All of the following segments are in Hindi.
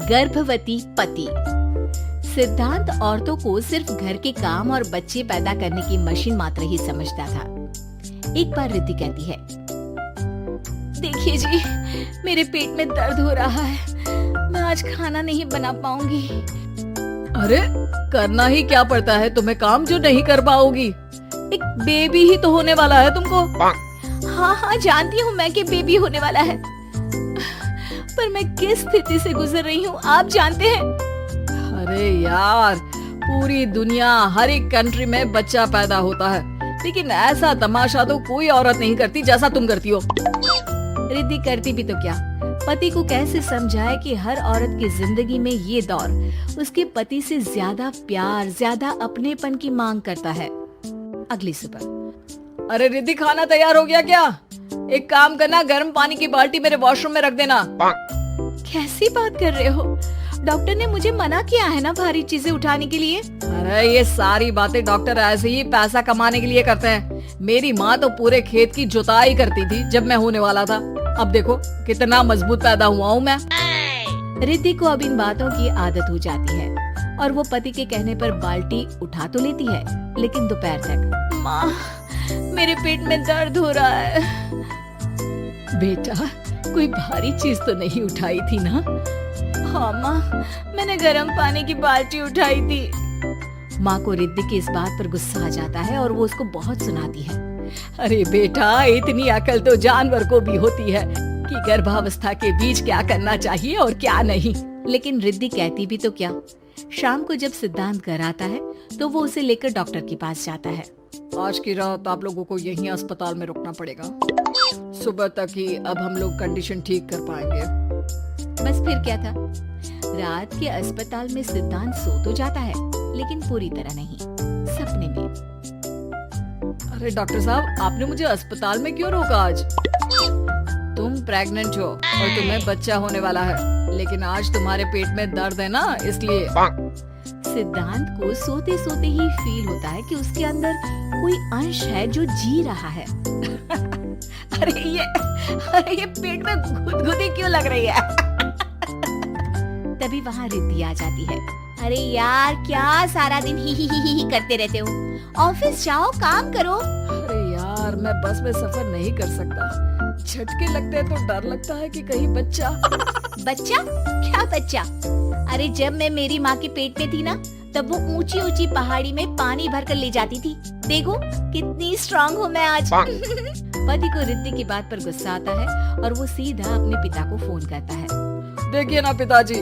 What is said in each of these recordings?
गर्भवती पति। सिद्धांत औरतों को सिर्फ घर के काम और बच्चे पैदा करने की मशीन मात्र ही समझता था। एक बार रिद्धि कहती है, देखिए जी, मेरे पेट में दर्द हो रहा है, मैं आज खाना नहीं बना पाऊंगी। अरे करना ही क्या पड़ता है तुम्हें काम जो नहीं कर पाओगी? एक बेबी ही तो होने वाला है तुमको। हाँ हाँ जानती हूँ मैं कि बेबी होने वाला है, पर मैं किस स्थिति से गुजर रही हूँ आप जानते हैं। अरे यार, पूरी दुनिया हर एक कंट्री में बच्चा पैदा होता है, लेकिन ऐसा तमाशा तो कोई औरत नहीं करती जैसा तुम करती हो। रिद्धि करती भी तो क्या, पति को कैसे समझाए कि हर औरत की जिंदगी में ये दौर उसके पति से ज्यादा प्यार, ज्यादा अपनेपन की मांग करता है। अगली सुबह, अरे रिद्धि, खाना तैयार हो गया क्या? एक काम करना, गर्म पानी की बाल्टी मेरे वॉशरूम में रख देना। कैसी बात कर रहे हो? डॉक्टर ने मुझे मना किया है ना भारी चीजें उठाने के लिए। अरे ये सारी बातें डॉक्टर ऐसे ही पैसा कमाने के लिए करते हैं। मेरी माँ तो पूरे खेत की जुताई करती थी जब मैं होने वाला था। अब देखो कितना मजबूत पैदा हुआ हूँ मैं। रिद्धि को अब इन बातों की आदत हो जाती है और वो पति के कहने पर बाल्टी उठा तो लेती है, लेकिन दोपहर तक, माँ मेरे पेट में दर्द हो रहा है। बेटा, कोई भारी चीज तो नहीं उठाई थी ना? हाँ माँ, मैंने गर्म पानी की बाल्टी उठाई थी। माँ को रिद्धि की इस बात पर गुस्सा आ जाता है और वो उसको बहुत सुनाती है। अरे बेटा, इतनी अकल तो जानवर को भी होती है कि गर्भावस्था के बीच क्या करना चाहिए और क्या नहीं। लेकिन रिद्धि कहती भी तो क्या। शाम को जब सिद्धांत घर आता है तो वो उसे लेकर डॉक्टर के पास जाता है। आज की रात आप लोगों को यहीं अस्पताल में रुकना पड़ेगा। सुबह तक ही अब हम लोग कंडीशन ठीक कर पाएंगे। बस फिर क्या था, रात के अस्पताल में सिद्धांत सो तो जाता है, लेकिन पूरी तरह नहीं, सपने में। अरे डॉक्टर साहब, आपने मुझे अस्पताल में क्यों रोका आज? तुम प्रेग्नेंट हो और तुम्हें बच्चा होने वाला है, लेकिन आज तुम्हारे पेट में दर्द है ना, इसलिए। सिद्धांत को सोते सोते ही फील होता है कि उसके अंदर कोई अंश है जो जी रहा है। अरे ये पेट में गुदगुदी क्यों लग रही है? तभी वहाँ रिद्धि आ जाती है। अरे यार, क्या सारा दिन ही करते रहते हो? ऑफिस जाओ, काम करो। अरे यार, मैं बस में सफर नहीं कर सकता। झटके लगते हैं तो डर लगता है कि कहीं बच्चा। क्या बच्चा? अरे जब मैं मेरी माँ के पेट में थी ना, तब वो ऊंची ऊंची पहाड़ी में पानी भर कर ले जाती थी। देखो कितनी स्ट्रांग हूँ मैं आज। पति को रिद्धि की बात पर गुस्सा आता है और वो सीधा अपने पिता को फोन करता है। देखिए ना पिताजी,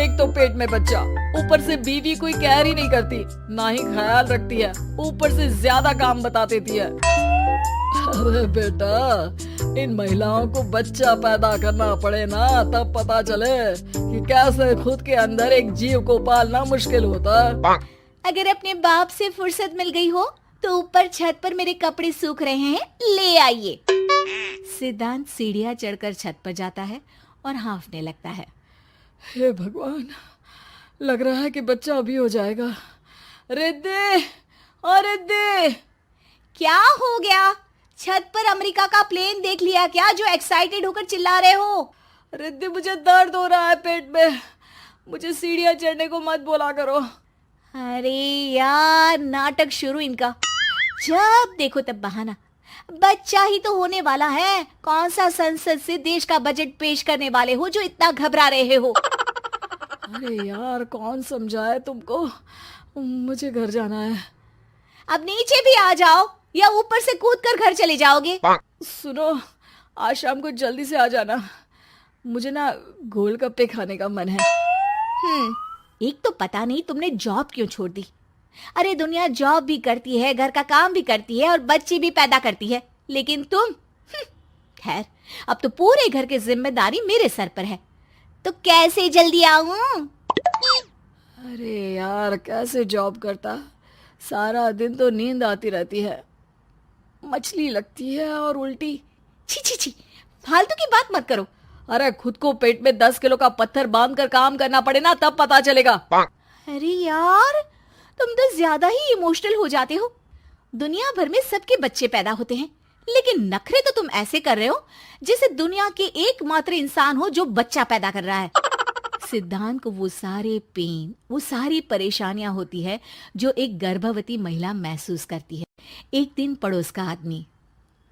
एक तो पेट में बच्चा, ऊपर से बीवी कोई केयर ही नहीं करती, ना ही ख्याल रखती है, ऊपर से ज्यादा काम बता देती है। अरे बेटा, इन महिलाओं को बच्चा पैदा करना पड़े ना, तब पता चले कि कैसे खुद के अंदर एक जीव को पालना मुश्किल होता है। अगर अपने बाप से फुर्सत मिल गई हो तो ऊपर छत पर मेरे कपड़े सूख रहे हैं, ले आइए। सिद्धांत सीढ़ियां चढ़कर छत पर जाता है और हाँफने लगता है। हे भगवान, लग रहा है कि बच्चा अभी हो जाएगा। रिद्धि, और रिद्धि, क्या हो गया? छत पर अमेरिका का प्लेन देख लिया क्या जो एक्साइटेड होकर चिल्ला रहे हो? रिद्धि, मुझे दर्द हो रहा है पेट में, मुझे सीढ़ियां चढ़ने को मत बोला करो। अरे यार, नाटक शुरू इनका। जब देखो तब बहाना। बच्चा ही तो होने वाला है, कौन सा संसद से देश का बजट पेश करने वाले हो जो इतना घबरा रहे हो? अरे यार, कौन समझाए तुमको, मुझे घर जाना है। अब नीचे भी आ जाओ या ऊपर से कूदकर घर चले जाओगे? सुनो, आज शाम को जल्दी से आ जाना, मुझे ना गोलगप्पे खाने का मन है। एक तो पता नहीं तुमने जॉब क्यों छोड़ दी। अरे दुनिया जॉब भी करती है, घर का काम भी करती है और बच्चे भी पैदा करती है, लेकिन तुम, खैर, अब तो पूरे घर की जिम्मेदारी मेरे सर पर है, तो कैसे जल्दी आऊं? अरे यार, कैसे जॉब करता, सारा दिन तो नींद आती रहती है, मछली लगती है और उल्टी। छी, फालतू की बात मत करो। अरे खुद को पेट में 10 किलो का पत्थर बांध कर काम करना पड़े ना, तब पता चलेगा। अरे यार, तुम तो ज्यादा ही इमोशनल हो जाते हो। दुनिया भर में सबके बच्चे पैदा होते हैं, लेकिन नखरे तो तुम ऐसे कर रहे हो जैसे दुनिया के एकमात्र इंसान हो जो बच्चा पैदा कर रहा है। सिद्धांत को वो सारे पेन, वो सारी परेशानियां होती है जो एक गर्भवती महिला महसूस करती है। एक दिन पड़ोस का आदमी,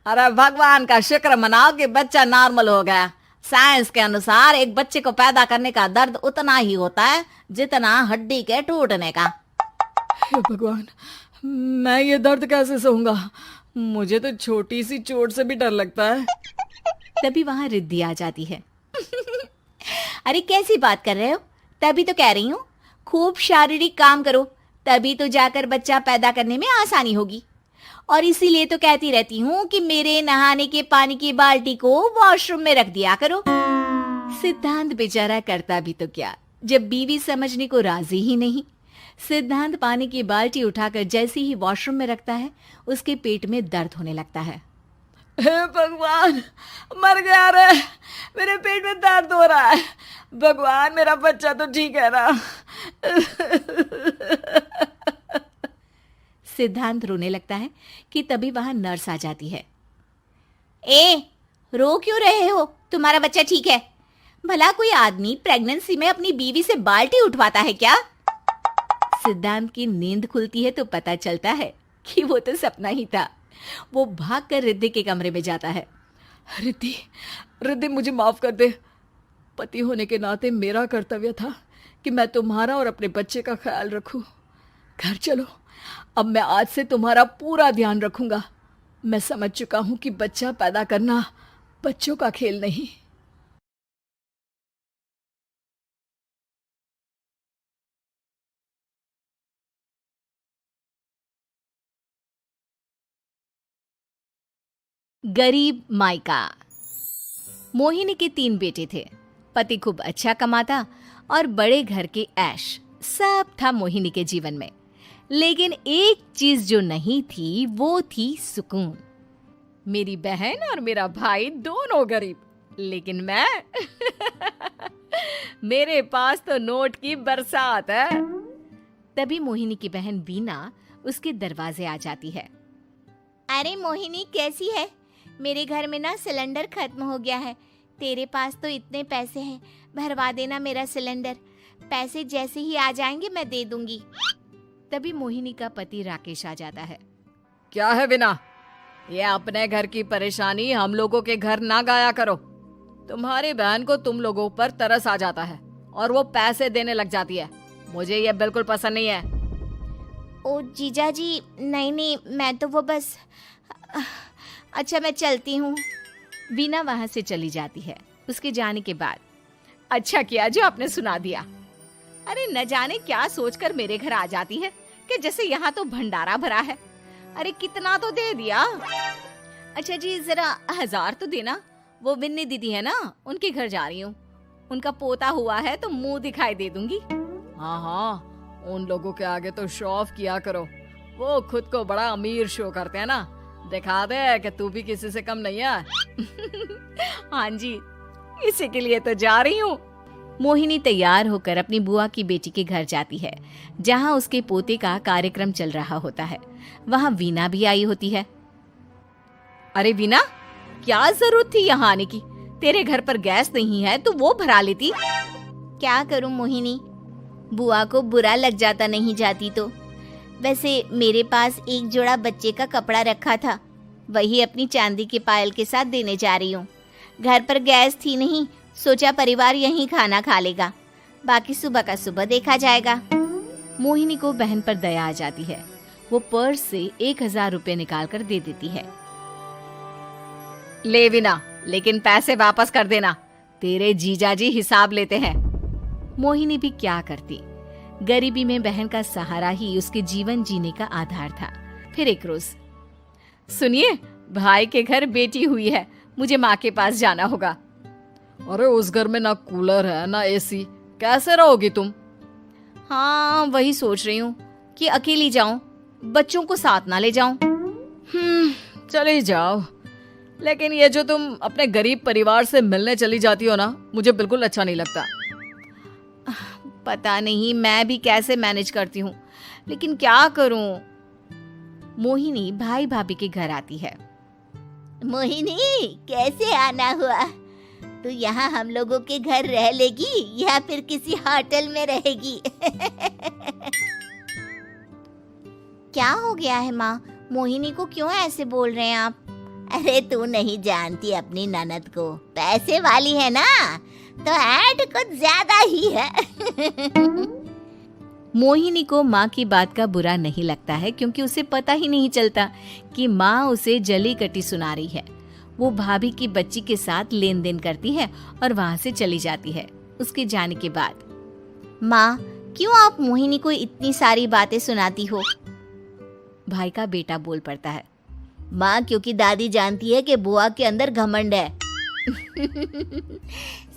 अरे भगवान का शुक्र मनाओ कि बच्चा नॉर्मल हो गया। साइंस के अनुसार एक बच्चे को पैदा करने का दर्द उतना ही होता है जितना हड्डी के टूटने का। हे भगवान, मैं ये दर्द कैसे सहूंगा? मुझे तो छोटी सी चोट से भी डर लगता है। तभी वहां रिद्धि आ जाती है। अरे कैसी बात कर रहे हो? तभी तो कह रही हूँ, खूब शारीरिक काम करो, तभी तो जाकर बच्चा पैदा करने में आसानी होगी। और इसीलिए तो कहती रहती हूँ कि मेरे नहाने के पानी की बाल्टी को वॉशरूम में रख दिया करो। सिद्धांत बेचारा करता भी तो क्या, जब बीवी समझने को राजी ही नहीं। सिद्धांत पानी की बाल्टी उठाकर जैसे ही वॉशरूम में रखता है, उसके पेट में दर्द होने लगता है। हे भगवान, मर गया रे, मेरे पेट में दर्द हो रहा है। भगवान, मेरा बच्चा तो ठीक है ना? सिद्धांत रोने लगता है कि तभी वहां नर्स आ जाती है। ए, रो क्यों रहे हो? तुम्हारा बच्चा ठीक है। भला कोई आदमी प्रेगनेंसी में अपनी बीवी से बाल्टी उठवाता है क्या? सिद्धांत की नींद खुलती है तो पता चलता है कि वो तो सपना ही था। वो भागकर रिद्धि के कमरे में जाता है। रिद्धि, रिद्धि, मुझे माफ कर दे। पति होने के नाते मेरा कर्तव्य था कि मैं तुम्हारा और अपने बच्चे का ख्याल रखूं। घर चलो, अब मैं आज से तुम्हारा पूरा ध्यान रखूंगा। मैं समझ चुका हूं कि बच्चा पैदा करना बच्चों का खेल नहीं। गरीब मायका। मोहिनी के 3 बेटे थे। पति खूब अच्छा कमाता और बड़े घर के ऐश सब था मोहिनी के जीवन में। लेकिन एक चीज जो नहीं थी वो थी सुकून। मेरी बहन और मेरा भाई दोनों गरीब, लेकिन मैं मेरे पास तो नोट की बरसात है। तभी मोहिनी की बहन बीना उसके दरवाजे आ जाती है। अरे मोहिनी, कैसी है? मेरे घर में ना सिलेंडर खत्म हो गया है। तेरे पास तो इतने पैसे हैं, भरवा देना मेरा सिलेंडर। पैसे जैसे ही आ जाएंगे मैं दे दूंगी। तभी मोहिनी का पति राकेश आ जाता है। क्या है बिना, ये अपने घर की परेशानी हम लोगों के घर ना गाया करो। तुम्हारी बहन को तुम लोगों पर तरस आ जाता है और वो पैसे देने लग जाती है। मुझे ये बिल्कुल पसंद नहीं है। ओ जीजा जी, नहीं, मैं तो वो बस अच्छा, मैं चलती हूँ। बीना वहां से चली जाती है। उसके जाने के बाद, अच्छा किया जो आपने सुना दिया। अरे न जाने क्या सोचकर मेरे घर आ जाती है कि जैसे यहाँ तो भंडारा भरा है। अरे कितना तो दे दिया। अच्छा जी, जरा 1000 तो देना। वो बिन्नी दीदी है ना, उनके घर जा रही हूँ। उनका पोता हुआ है तो मुंह दिखाई दे दूंगी। हाँ, उन लोगों के आगे तो शो ऑफ किया करो। वो खुद को बड़ा अमीर शो करते हैं ना, दिखा दे कि तू भी किसी से कम नहीं है। हाँ जी, इसी के लिए तो जा रही हूँ। मोहिनी तैयार होकर अपनी बुआ की बेटी के घर जाती है, जहाँ उसके पोते का कार्यक्रम चल रहा होता है। वहाँ वीना भी आई होती है। अरे वीना, क्या जरूरत थी यहाँ आने की? तेरे घर पर गैस नहीं है तो वो भरा लेती। क्या करूँ मोहिनी, बुआ को बुरा लग जाता नहीं जाती तो। वैसे मेरे पास एक जोड़ा बच्चे का कपड़ा रखा था, वही अपनी चांदी के पायल के साथ देने जा रही हूँ। घर पर गैस थी नहीं, सोचा परिवार यहीं खाना खा लेगा, बाकी सुबह का सुबह देखा जाएगा। मोहिनी को बहन पर दया आ जाती है। वो पर्स से 1000 रुपए निकाल कर दे देती है। ले बिना, लेकिन पैसे वापस कर देना, तेरे जीजाजी हिसाब लेते हैं। मोहिनी भी क्या करती, गरीबी में बहन का सहारा ही उसके जीवन जीने का आधार था। फिर एक रोज, सुनिए, भाई के घर बेटी हुई है, मुझे माँ के पास जाना होगा। अरे उस घर में ना कूलर है ना एसी, कैसे रहोगी तुम? हाँ, वही सोच रही हूँ कि अकेली जाऊं, बच्चों को साथ ना ले जाऊं। चली जाओ, लेकिन ये जो तुम अपने गरीब परिवार से मिलने चली जाती हो ना, मुझे बिल्कुल अच्छा नहीं लगता। पता नहीं मैं भी कैसे मैनेज करती हूँ, लेकिन क्या करूँ। मोहिनी भाई भाभी के घर आती है। मोहिनी, कैसे आना हुआ? तू यहाँ हम लोगों के घर रह लेगी या फिर किसी होटल में रहेगी? क्या हो गया है माँ? मोहिनी को क्यों ऐसे बोल रहे हैं आप? अरे तू नहीं जानती अपनी ननद को, पैसे वाली है ना, तो ऐड कुछ ज्यादा ही है। मोहिनी को माँ की बात का बुरा नहीं लगता है, क्योंकि उसे पता ही नहीं चलता कि माँ उसे जली कटी सुना रही है। वो भाभी की बच्ची के साथ लेन देन करती है और वहाँ से चली जाती है। उसके जाने के बाद माँ, क्यों आप मोहिनी को इतनी सारी बातें सुनाती हो? भाई का बेटा बोल पड़ता है। माँ, क्योंकि दादी जानती है कि बुआ के अंदर घमंड है।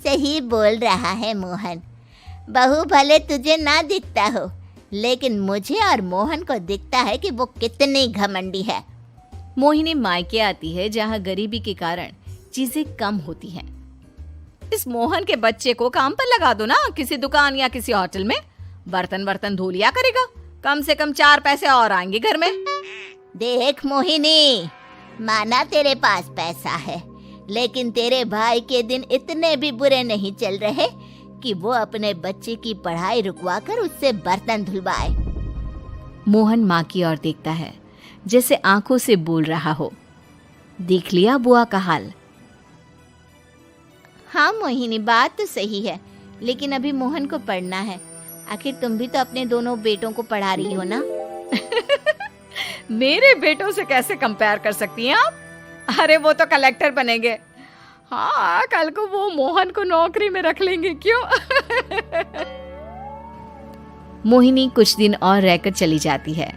सही बोल रहा है मोहन। बहू भले तुझे ना दिखता हो, लेकिन मुझे और मोहन को दिखता है कि वो कितनी घमंडी है। मोहिनी मायके आती है, जहाँ गरीबी के कारण चीजें कम होती हैं। इस मोहन के बच्चे को काम पर लगा दो ना, किसी दुकान या किसी होटल में। बर्तन धो लिया करेगा, कम से कम 4 पैसे और आएंगे घर में। देख मोहिनी, माना तेरे पास पैसा है, लेकिन तेरे भाई के दिन इतने भी बुरे नहीं चल रहे कि वो अपने बच्चे की पढ़ाई रुकवाकर उससे बर्तन धुलवाए। मोहन माँ की ओर देखता है, जैसे आंखों से बोल रहा हो, देख लिया बुआ का हाल। हाँ मोहिनी, बात तो सही है, लेकिन अभी मोहन को पढ़ना है। आखिर तुम भी तो अपने दोनों बेटों को पढ़ा रही हो ना। मेरे बेटों से कैसे कंपेयर कर सकती हैं आप? अरे वो तो कलेक्टर बनेंगे। हाँ, कल को वो मोहन को नौकरी में रख लेंगे, क्यों? मोहिनी कुछ दिन और रहकर चली जाती है।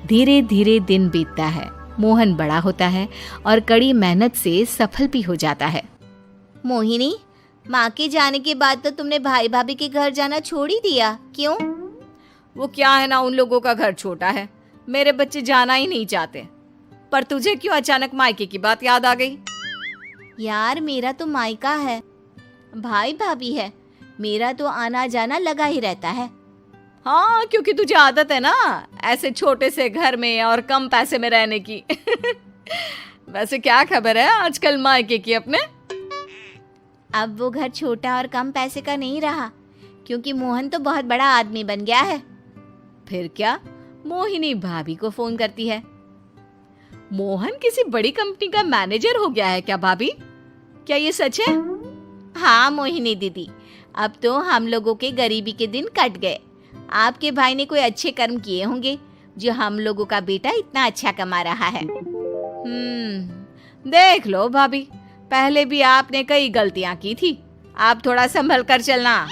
धीरे धीरे दिन बीतता है। मोहन बड़ा होता है और कड़ी मेहनत से सफल भी हो जाता है। मोहिनी, माँ के जाने के बाद तो तुमने भाई भाभी के घर जाना छोड़ ही दिया, क्यों? वो क्या है ना, उन लोगों का घर छोटा है, मेरे बच्चे जाना ही नहीं चाहते। पर तुझे क्यों अचानक मायके की बात याद आ गई? यार, मेरा तो मायका है, भाई भाभी है, मेरा तो आना जाना लगा ही रहता है। हाँ, क्योंकि तुझे आदत है ना ऐसे छोटे से घर में और कम पैसे में रहने की। वैसे क्या खबर है आजकल मायके की अपने? अब वो घर छोटा और कम पैसे का नहीं रहा, क्योंकि मोहन तो बहुत बड़ा आदमी बन गया है। फिर क्या? मोहिनी भाभी को फोन करती है। मोहन किसी बड़ी कंपनी का मैनेजर हो गया है क्या भाभी? क्या ये सच है? हाँ मोहिनी दीदी, अब तो हम लोगों के गरीबी के दिन कट गए। आपके भाई ने कोई अच्छे कर्म किए होंगे, जो हम लोगों का बेटा इतना अच्छा कमा रहा है। देख लो भाभी, पहले भी आपने कई गलतियां की थी, आप थोड़ा संभल कर चलना।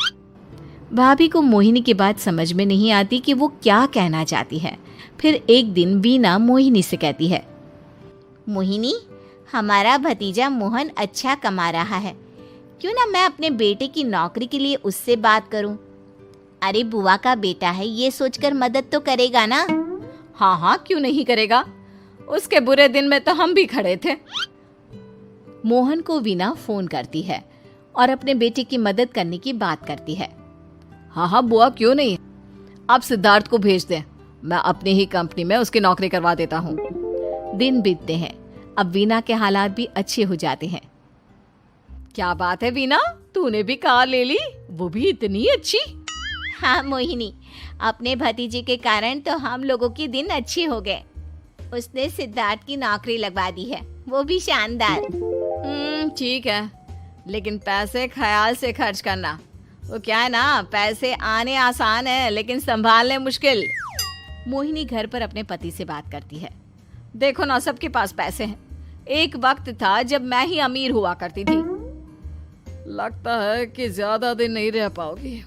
भाभी को मोहिनी की बात समझ में नहीं आती कि वो क्या कहना चाहती है। फिर एक दिन वीना मोहिनी से कहती है, मोहिनी, हमारा भतीजा मोहन अच्छा कमा रहा है, क्यों ना मैं अपने बेटे की नौकरी के लिए उससे बात करूं? अरे बुआ का बेटा है, ये सोचकर मदद तो करेगा ना। हाँ हाँ, क्यों नहीं करेगा, उसके बुरे दिन में तो हम भी खड़े थे। मोहन को वीना फोन करती है और अपने बेटे की मदद करने की बात करती है। हाँ हाँ बुआ, क्यों नहीं, आप सिद्धार्थ को भेज दें, मैं अपनी ही कंपनी में उसकी नौकरी करवा देता हूँ। दिन बीतते हैं। अब वीना के हालात भी अच्छे हो जाते हैं। क्या बात है वीना, तूने भी कार ले ली, वो भी इतनी अच्छी? हाँ मोहिनी, अपने भतीजे के कारण तो हम लोगों के दिन अच्छे हो गए। उसने सिद्धार्थ की नौकरी लगवा दी है, वो भी शानदार। ठीक है, लेकिन पैसे ख्याल से खर्च करना। वो क्या है ना, पैसे आने आसान है लेकिन संभालने मुश्किल। मोहिनी घर पर अपने पति से बात करती है। देखो ना, सबके पास पैसे हैं। एक वक्त था जब मैं ही अमीर हुआ करती थी। लगता है कि ज्यादा दिन नहीं रह पाओगी।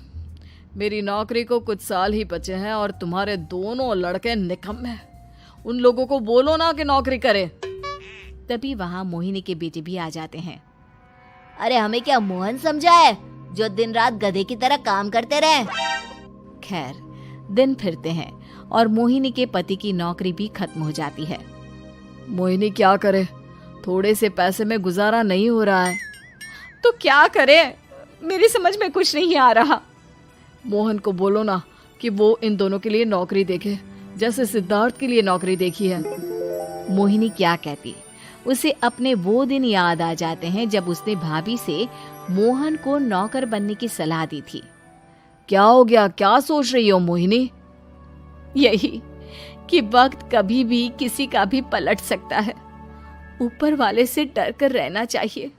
मेरी नौकरी को कुछ साल ही बचे हैं और तुम्हारे दोनों लड़के निकम्मे हैं। उन लोगों को बोलो ना कि नौकरी करे। तभी वहाँ मोहिनी के बेटे भी आ जाते हैं। अरे हमें क्या मोहन समझा है, जो दिन रात गधे की तरह काम करते रहे? खैर, दिन फिरते हैं और मोहिनी के पति की नौकरी भी खत्म हो जाती है। मोहिनी क्या करे, थोड़े से पैसे में गुजारा नहीं हो रहा है। तो क्या करे, मेरी समझ में कुछ नहीं आ रहा। मोहन को बोलो ना कि वो इन दोनों के लिए नौकरी देखे, जैसे सिद्धार्थ के लिए नौकरी देखी है। मोहिनी क्या कहती, उसे अपने वो दिन याद आ जाते हैं जब उसने भाभी से मोहन को नौकर बनने की सलाह दी थी। क्या हो गया, क्या सोच रही हो मोहिनी? यही कि वक्त कभी भी किसी का भी पलट सकता है। ऊपर वाले से डर कर रहना चाहिए।